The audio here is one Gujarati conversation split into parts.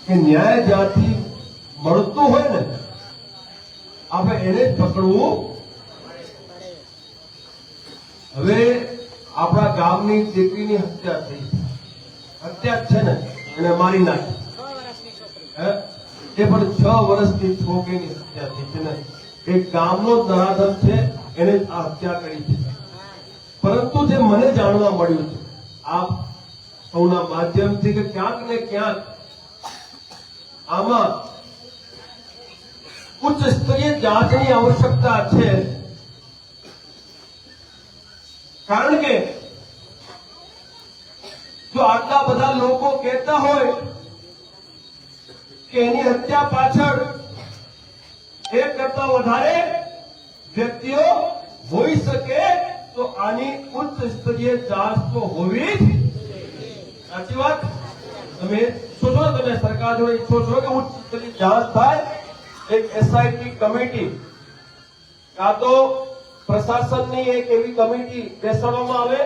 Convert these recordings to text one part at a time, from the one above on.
કે ન્યાય જ્યાંથી મળતું હોય ને આપણે એને જ પકડવું. હવે આપણા ગામની દીકરીની હત્યા થઈ, હત્યા છે ને એને મારી નાખી, એ પણ 6 વર્ષની છોકરીની હત્યા થઈ છે ને એક ગામનો જ નરાધમ છે એને જ આ હત્યા કરી છે. પરંતુ જે મને જાણવા મળ્યું છે આપ સૌના માધ્યમથી કે ક્યાંક ને ક્યાંક આમાં ઉચ્ચ સ્તરીય જાંચની આવશ્યકતા છે. કારણ કે જો આટલા બધા લોકો કહેતા હોય કે એની હત્યા પાછળ એક કરતા વધારે વ્યક્તિઓ હોઈ શકે તો આની ઉચ્ચ સ્તરીય જાંચ તો હોવી જ. સાચી વાત? તમે ઈચ્છો છો, તમે સરકાર જોડે ઈચ્છો છો કે ઉચ્ચ સ્તરીય જાંચ થાય, એક એસઆઈટી કમિટી કાં તો પ્રશાસનની એક એવી કમિટી બેસાડવામાં આવે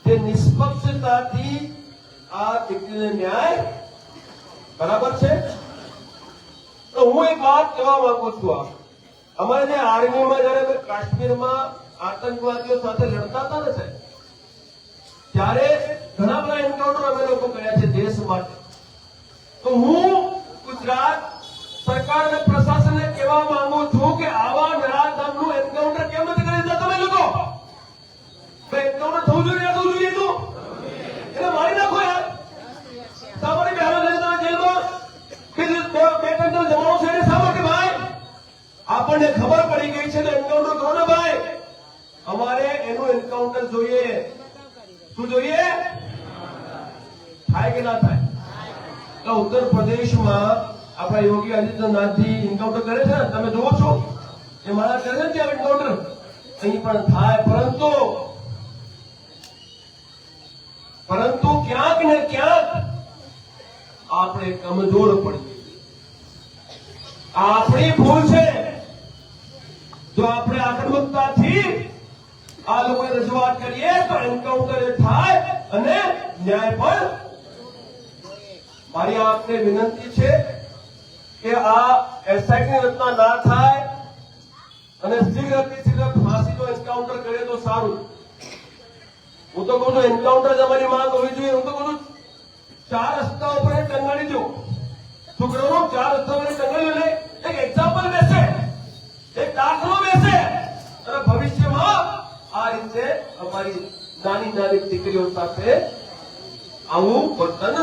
જે નિષ્પક્ષતાથી આ દીકરીને ન્યાય. બરાબર છે? તો હું એક વાત કહેવા માંગુ છું. અમારે જે આર્મીમાં જયારે કાશ્મીરમાં આતંકવાદીઓ સાથે લડતા હતા ને સાહેબ, ત્યારે ઘણા બધા એન્કાઉન્ટર અમે લોકો કર્યા છે દેશ માટે. તો હું ગુજરાત સરકાર અને પ્રશાસનને કહેવા માંગુ છું કે આવા નરાધમનું એન્કાઉન્ટર કેમ નથી કરી દેતા તમે લોકો? એન્કાઉન્ટર થવું જોઈએ, થવું જોઈએ તું એને મારી નાખો યાર. શા માટે બહેનો લઈને તમે જેલમાં કે બે કંટ્રોલ જમાનો છે એને શા માટે ભાઈ? આપણને ખબર પડી ગઈ છે તો એન્કાઉન્ટર કરો ને ભાઈ. અમારે એનું એન્કાઉન્ટર જોઈએ. શું જોઈએ? થાય કે ના થાય? એટલે ઉત્તર પ્રદેશમાં આપણા યોગી આદિત્યનાથજી એન્કાઉન્ટર કરે છે ને, તમે જોવો છો એ મારા કરે છે ત્યાં એન્કાઉન્ટર અહીં પણ થાય. પરંતુ ક્યાંક ને ક્યાંક આપણે કમજોર પડીએ. આપણી ભૂલ છે. જો આપણે આક્રમકતાથી આ લોકોને રજૂઆત કરીએ તો એન્કાઉન્ટર થાય અને ન્યાય પણ. મારી આપને વિનંતી છે કે આ એસઆઈટીની રચના ના થાય અને શીઘ્રથી શીઘ્ર ફાંસીનો એન્કાઉન્ટર કરે તો સારું. હું તો કહું છું એન્કાઉન્ટર જ અમારી માંગ હોવી જોઈએ. હું તો કહું છું 4 રસ્તા ઉપર ટંગાડી દો. છોકરાઓ 4 રસ્તા ઉપર ટંગાડી લે, એક એક્ઝામ્પલ બેસે, એક દાખલો બેસે અને ભવિષ્યમાં આ રીતે અમારી નાની નાની દીકરીઓ સાથે આવું વર્તન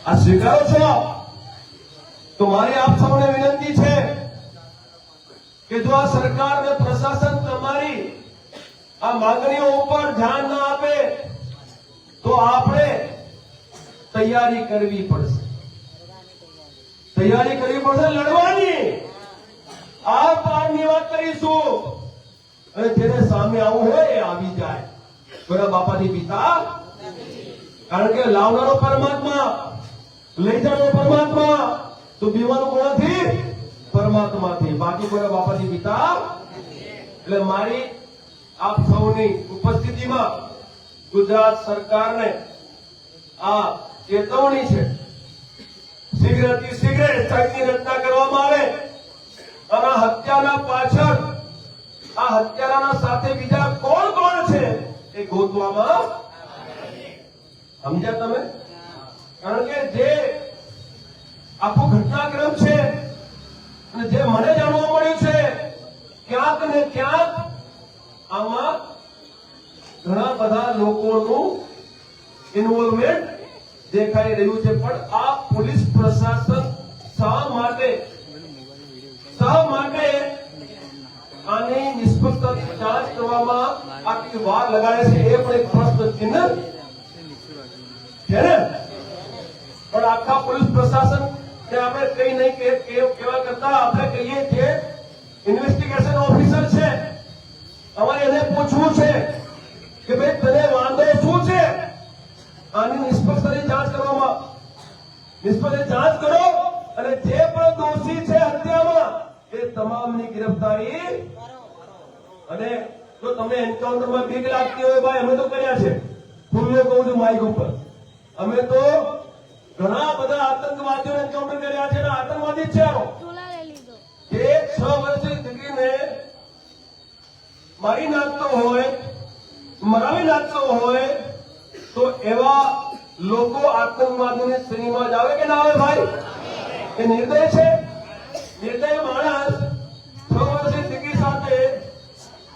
આ સ્વીકારો છો. તો મારી આપ સૌને વિનંતી છે કે જો આ સરકાર અને પ્રશાસન તમારી આ માંગણીઓ ઉપર ધ્યાન ના આપે તો આપણે તૈયારી કરવી પડશે. તૈયારી કરવી પડશે લડવાની. આ પારની વાત કરીશું અને જેને સામે આવવું હોય એ આવી જાય. બરા બાપાની પિતા, કારણ કે લાવનારો પરમાત્મા, લઈ જવાનો પરમાત્મા, તો બીવાનું કોનાથી? પરમાત્માથી. બાકી કોઈ બાપાની પિતા. એટલે મારી આપ સૌની ઉપસ્થિતિમાં ગુજરાત સરકારને આ ચેતવણી છે, શીઘ્રથી શીઘ્ર એસઆઈટીની રચના કરવામાં આવે અને હત્યાના પાછળ આ હત્યારાના સાથે બીજા કોણ કોણ છે એ ગોતવામાં. સમજ્યા તમે? કારણ કે જે આખો ઘટનાક્રમ છે અને જે મને જાણવા મળ્યું છે ક્યાંક ને ક્યાંક આમાં ઘણા બધા લોકોનું ઇન્વોલ્વમેન્ટ દેખાઈ રહ્યું છે. પણ આ પોલીસ પ્રશાસન શા માટે આની નિષ્પક્ષતાની જાંચ કરવામાં આટલી વાર લગાડે છે એ પણ એક પ્રશ્ન ચિહ્ન છે ને. પણ આખા પોલીસ પ્રશાસન ને આપણે કઈ નહીં કેવા કરતા આપણે કહીએ છીએ ઇન્વેસ્ટિગેશન ઓફિસર છે, અમારે એને પૂછવું છે કે ભાઈ તને વાંધો શું છે? આની નિષ્પક્ષતાની જાંચ કરવામાં નિષ્પક્ષ જાંચ કરો અને જે પણ દોષી છે હત્યામાં એ તમામની ગિરફતારી. અને જો તમને એન્કાઉન્ટરમાં બીક લાગતી હોય ભાઈ, અમે તો કર્યા છે. હું કહું છું માઇક ઉપર, અમે તો ઘણા બધા આતંકવાદીઓને એન્કાઉન્ટર કર્યા છે અને આતંકવાદી છે આનો. જે 6 વર્ષની દીકરીને મારી નાખતો હોય, મરાવી નાખતો હોય, તો એવા લોકો આતંકવાદીની શ્રેણીમાં જ આવે કે ના આવે ભાઈ? એ નિર્દય છે. નિર્દય માણસ 6 વર્ષની દીકરી સાથે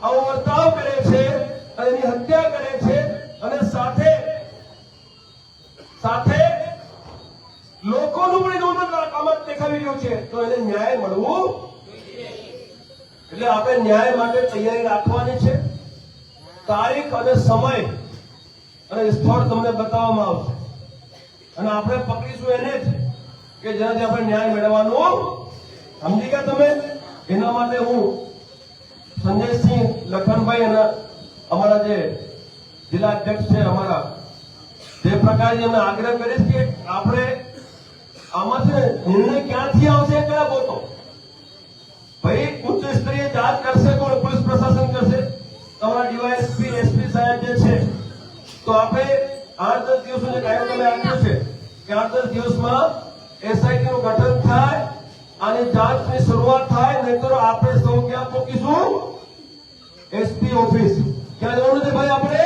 આવો વર્તાવ કરે છે અને એની હત્યા કરે છે અને સાથે સાથે લોકોનું પણ એનું કામત દેખાવી રહ્યું છે, તો એને ન્યાય મળવું. એટલે આપણે ન્યાય માટે તૈયારી રાખવાની છે. તારીખ અને સમય અને સ્થળ તમને બતાવવામાં આવશે અને આપણે પકડીશું એને જ કે જેનાથી આપણે ન્યાય મેળવવાનું. સમજી ગયા તમે? એના માટે હું સંજયસિંહ લખનભાઈ અને અમારા જે જિલ્લા અધ્યક્ષ છે અમારા જયપ્રકાશજી, એમને આગ્રહ કરીશ કે આપણે આમાંથી નિર્ણય ક્યાંથી આવશે કયા ગોતો. ભાઈ ઉચ્ચ સ્તરીય જાંચ કરશે કોણ? પોલીસ પ્રશાસન કરશે. તમારા ડીવાયએસપી એસપી સાહેબ જે છે, તો આપણે 8-10 દિવસનો જે ટાઈમ તમે આપ્યો છે કે 8-10 દિવસમાં એસઆઈટી નું ગઠન થાય અને જાંચની શરૂઆત થાય. નહીં તો આપણે સૌ ક્યાં પહોંચીશું? SP office. ક્યાં જવાનું છે ભાઈ આપણે?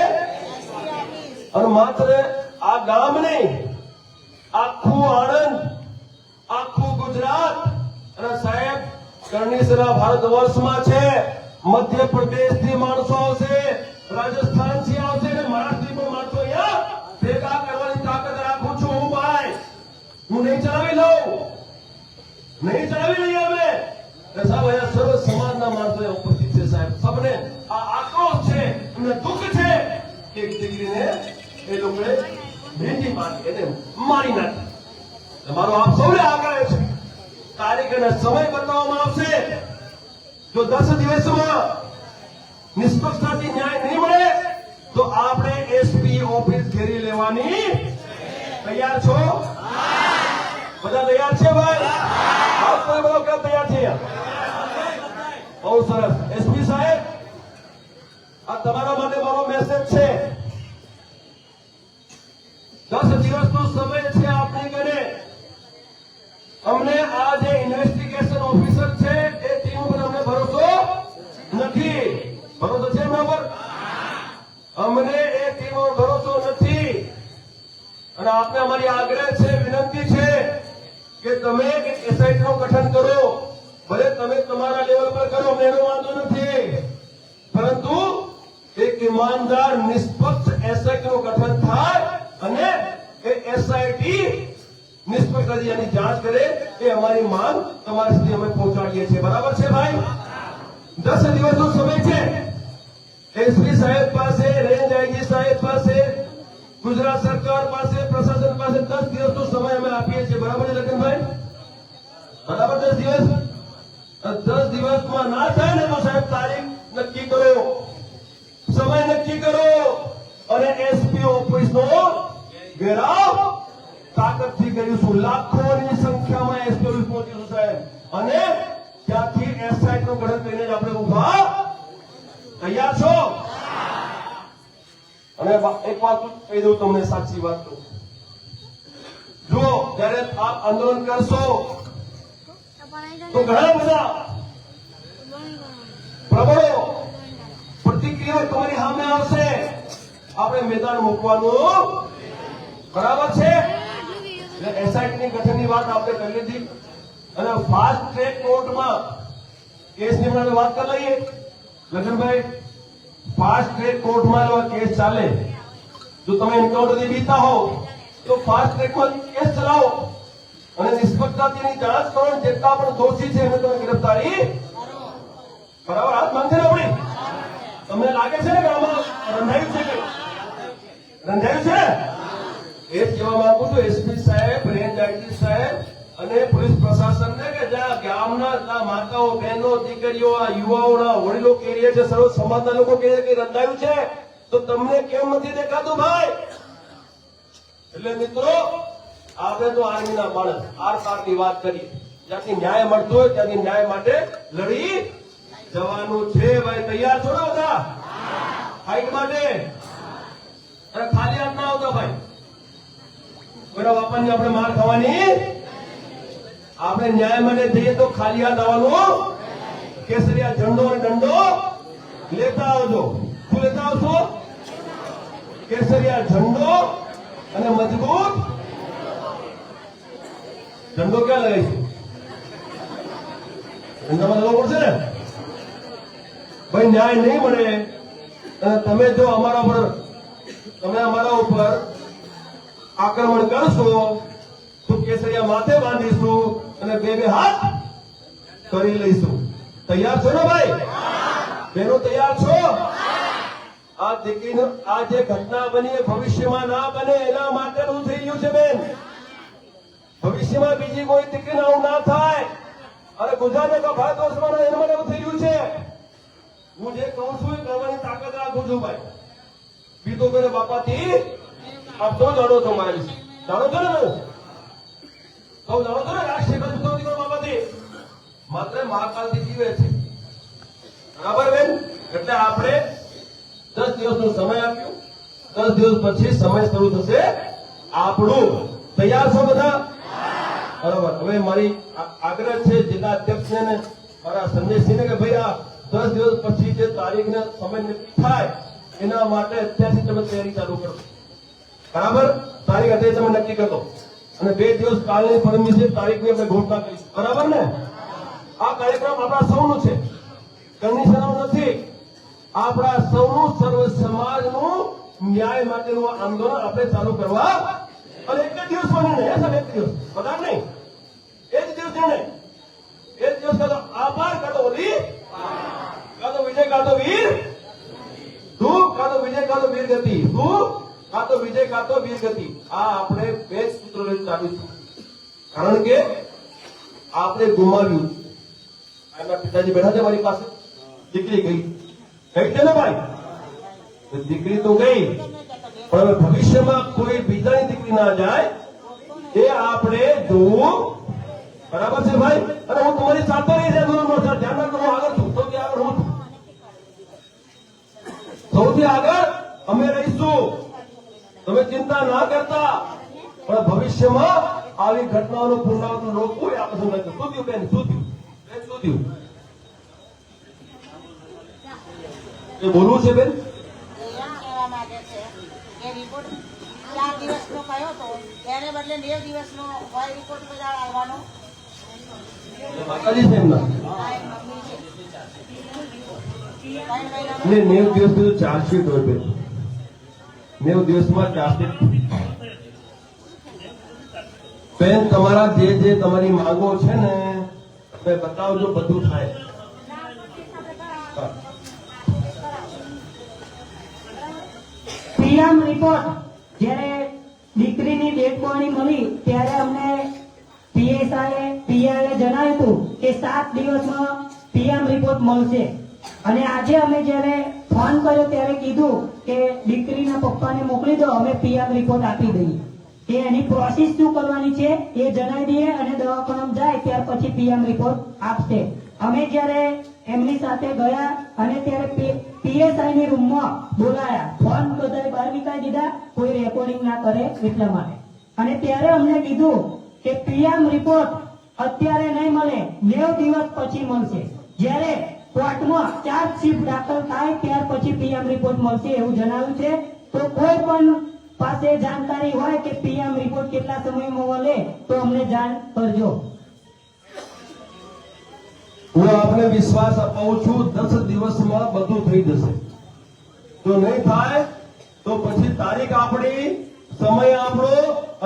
અને માત્ર આ ગામ નહીં, આખું આણંદ, આખું ગુજરાત અને સાહેબ કરણીસરા ભારત વર્ષમાં છે. મધ્યપ્રદેશથી માણસો આવશે, રાજસ્થાનથી આવશે અને મહારાષ્ટ્રથી પણ માણસો અહીંયા ભેગા કરવાની તાકાત રાખું છું હું ભાઈ. હું નહીં ચલાવી લઉં, નહીં ચલાવી લઈએ અમે. સાહેબ અહીંયા સર્વ સમાજના માણસો ઉપસ્થિત છે સાહેબ. સબને આ આક્રોશ છે, એમને દુઃખ છે. એક દીકરીને એ લોકોએ ભેટી મારી, એને મારી નાખી. મારો આપ સૌને આગ્રહ છે, તારીખ અને સમય બતાવવામાં આવશે. જો 10 દિવસમાં નિષ્પક્ષતાથી ન્યાય નહીં મળે તો આપણે એસપી ઓફિસ ઘેરી લેવાની. તૈયાર છો? બધા તૈયાર છે ભાઈ? આપ કોઈ બોલો કેમ તૈયાર છે? બહુ સરસ. એસપી સાહેબ, આ તમારા માટે મારો મેસેજ છે. 10 દિવસનો સમય છે આપની ઘરે. અમને આ જે ઇન્વેસ્ટિગેશન ઓફિસર છે એ ટીમ પર અમને ભરોસો નથી. ભરોસો છે એમના પર? અમને એ ટીમ પર ભરોસો નથી. અને આપને અમારી આગ્રહ છે, વિનંતી છે કે તમે એક એસઆઈટી નું ગઠન કરો. ભલે તમે તમારા લેવલ પર કરો, અમને એનો વાંધો નથી, પરંતુ એક ઈમાનદાર નિષ્પક્ષ એસઆઈટી નું ગઠન થાય અને એ એસઆઈટી નિષ્પક્ષતાથી એની જાંચ કરે, એ અમારી માંગ તમારા સુધી અમે પહોંચાડીએ છીએ. બરાબર છે ભાઈ? 10 દિવસનો સમય છે. એસપી સાહેબ પાસે, રેન્જ આઈજી સાહેબ પાસે, ગુજરાત સરકાર પાસે, પ્રશાસન પાસે 10 દિવસનો સમય અમે આપીએ છીએ. બરાબર છે લખનભાઈ? બરાબર 10 દિવસ? 10 દિવસમાં ના થાય ને તો સાહેબ તારીખ નક્કી કરો, સમય નક્કી કરો અને એસપી ઓફિસનો ઘેરાવ તાકાતથી કરીશું. લાખોની સંખ્યામાં એસપી ઓફિસ પહોંચીશું સાહેબ, અને ત્યાંથી એસઆઈટી નું ગઠન કરીને જ આપણે ઉભા. તૈયાર છો? અને એક વાત કહી દઉં તમને, સાચી વાત કહું. જો જયારે આપ આંદોલન કરશો તો ઘણા બધા પ્રબળો પ્રતિક્રિયાઓ તમારી સામે આવશે. આપણે મેદાન મૂકવાનું. બરાબર છે? એસઆઈટી ની ગઠનની વાત આપણે કરી લીધી અને ફાસ્ટ ટ્રેક કોર્ટમાં કેસ નિમણવાની વાત કરી લઈએ. લખનભાઈ, ફાસ્ટ ટ્રેક કોર્ટમાં એવા કેસ ચાલે. જો તમે એન્કાઉન્ટરથી બીતા હો તો ફાસ્ટ ટ્રેકમાં કેસ ચલાવો અને નિષ્પક્ષતાની જાંચ કરો. જેટલા પણ દોષી છે એમને તમે ગિરફતારી. બરાબર? હાથ માંગશે ને આપણી? તમને લાગે છે ને કે આમાં રંધાયું છે? રંધાયું છે? એ જ કહેવા માંગુ છું એસપી સાહેબ, રેન્જ આઈજી સાહેબ અને પોલીસ પ્રશાસનને કે જ્યાં ગામના માતાઓ, બહેનો, દીકરીઓ, આ યુવાઓના વડીલો કહી રહ્યા છે, સર્વ સમાજના લોકો કહે છે કે રંધાયું છે, તો તમને કેમ નથી દેખાતું ભાઈ? એટલે મિત્રો, આપણે તો આર્મીના માણસ, આર પારની વાત કરી. જ્યાંથી ન્યાય મળતો હોય ત્યાંથી ન્યાય માટે લડી જવાનું છે ભાઈ. તૈયાર છો ને બધા ફાઈટ માટે? અને ખાલી હાથ ના આવતા ભાઈ. કોઈના બાપાની આપણે માર ખાવાની, આપણે ન્યાય માટે જઈએ તો ખાલી હાથ આવવાનું, કેસરિયા ઝંડો અને દંડો લેતા આવજો. શું લેતા આવશો? કેસરિયા ઝંડો અને મજબૂત ઝંડો. ક્યાં લગાવીશું? ઝંડામાં લગાવવો પડશે ને ભાઈ. ન્યાય નહીં મળે અને તમે જો અમારા ઉપર આક્રમણ કરશો તો કેસરિયા માથે બાંધીશું અને બે હાથ કરી લઈશું. તૈયાર છો ને ભાઈ? બેનો તૈયાર છો? આ દીકરીનું આ જે ઘટના બની એ ભવિષ્યમાં ના બને એના માટે બધું થઈ ગયું છે બેન. ભવિષ્યમાં બીજી કોઈ દીકરીને આવું ના થાય અને ગુજરાતના ભારત વર્ષમાં એના માટે બધું થઈ ગયું છે. હું જે કહું છું એ કરવાની તાકાત રાખું છું ભાઈ. બીજો કોઈને બાપાથી આપ તો જાણો છો મારી વિશે. જાણો છો ને? તો જાણો છો ને? રાષ્ટ્રીય બાપાથી માત્ર મહાકાલથી જીવે છે. બરાબર બેન? એટલે આપણે 10 દિવસનો સમય આપ્યો. 10 દિવસ પછી સમય શરૂ થશે આપણું. તૈયાર છો બધા? બરાબર. હવે મારી આગ્રહ છે જિલ્લા અધ્યક્ષને ને મારા સંદેશજીને કે ભાઈ આ 10 દિવસ પછી જે તારીખને સમય નક્કી થાય એના માટે અત્યારથી તમે તૈયારી ચાલુ કરો. બરાબર? તારીખ અત્યારે તમે નક્કી કરો અને 2 દિવસ કાલની પરમની તારીખની આપણે ઘોષણા કરીશું. બરાબર ને? આ કાર્યક્રમ આપણા સૌનું છે, કન્ડિશનલ નથી. આપણા સૌનું સર્વ સમાજનું ન્યાય માટેનું આંદોલન આપણે ચાલુ કરવા અને એક જ દિવસમાં નિર્ણય. સાહેબ એક દિવસ બધા નહીં, એક દિવસ નિર્ણય. એક દિવસ કાં તો આભાર, કાં તો ઓલી, કાં તો વિજય, કાં તો વીર. શું? કાં તો વિજય, કાં તો વીર ગતિ. શું? કાં તો વિજય, કાં તો વીર ગતિ. આ આપણે 2 સૂત્રો લઈને ચાલીશું. કારણ કે આપણે ગુમાવ્યું. એમના પિતાજી બેઠા છે મારી પાસે. દીકરી ગઈ છે ને ભાઈ? દીકરી તો ગઈ, પણ હવે ભવિષ્યમાં કોઈ બીજાની દીકરી ના જાય એ આપણે જોવું. બરાબર છે ભાઈ? અને હું તમારી સાથે રહી છે. ધ્યાન રાખજો. હું આગળ છું, સૌથી આગળ હું છું. સૌથી આગળ અમે રહીશું. તમે ચિંતા ના કરતા. પણ ભવિષ્યમાં આવી ઘટનાઓનું પુનરાવર્તન રોકવું એ આપણે સમજાય. શું થયું બેન? શું થયું? શું થયું? એ બોલવું છે બેન? માતાજી છે એમના 90 દિવસ ચાર્જશીટ હોય બેન. 90 દિવસમાં ચાર્જશીટ. બેન તમારા જે તમારી માંગો છે ને તમે બતાવજો, બધું થાય. પીએમ રિપોર્ટ જ્યારે દીકરીની ડેડ બોડી મળી ત્યારે અમને પીઆઈએ જણાવ્યું હતું કે 7 દિવસમાં પીએમ રિપોર્ટ મળશે. અને આજે અમે જ્યારે ફોન કર્યો ત્યારે કીધું કે દીકરીના પપ્પાને મોકલી દો, અમે પીએમ રિપોર્ટ આપી દઈએ. કે એની પ્રોસેસ શું કરવાની છે એ જણાવી દઈએ અને દવાખાનામાં જાય ત્યાર પછી પીએમ રિપોર્ટ આપશે. અમે જ્યારે એમની સાથે ગયા અને ત્યારે પીએસઆઈ ની રૂમમાં બોલાયા. ફોન બધાએ બહાર નીકાળી દીધા, કોઈ રેકોર્ડિંગ ના કરે એટલા માટે. અને ત્યારે અમને કીધું કે પીએમ રિપોર્ટ અત્યારે નહીં મળે, 90 દિવસ પછી મળશે. જ્યારે કોર્ટમાં ચાર્જશીટ દાખલ થાય ત્યાર પછી પીએમ રિપોર્ટ મળશે એવું જણાવ્યું છે. તો કોઈ પણ પાસે જાણકારી હોય કે પીએમ રિપોર્ટ કેટલા સમયમાં મળે તો અમને જાણ કરજો. હું આપને વિશ્વાસ અપાવું છું 10 દિવસમાં બધું થઈ જશે. જો નહીં થાય તો પછી તારીખ આપણી, સમય આપણો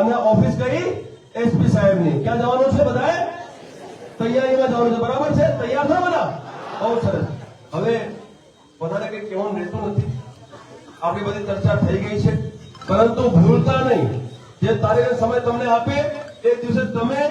અને ઓફિસ કઈ એસપી સાહેબની. ક્યાં જવાનું છે? બધાએ તૈયારીમાં જવાનું છે. બરાબર છે? તૈયાર છો બધા? બહુ સરસ. હવે વધારે કઈ કહેવાનું રહેતું નથી. આપણી બધી ચર્ચા થઈ ગઈ છે. પરંતુ ભૂલતા નહીં, જે તારીખ સમય તમને આપે એ દિવસે તમે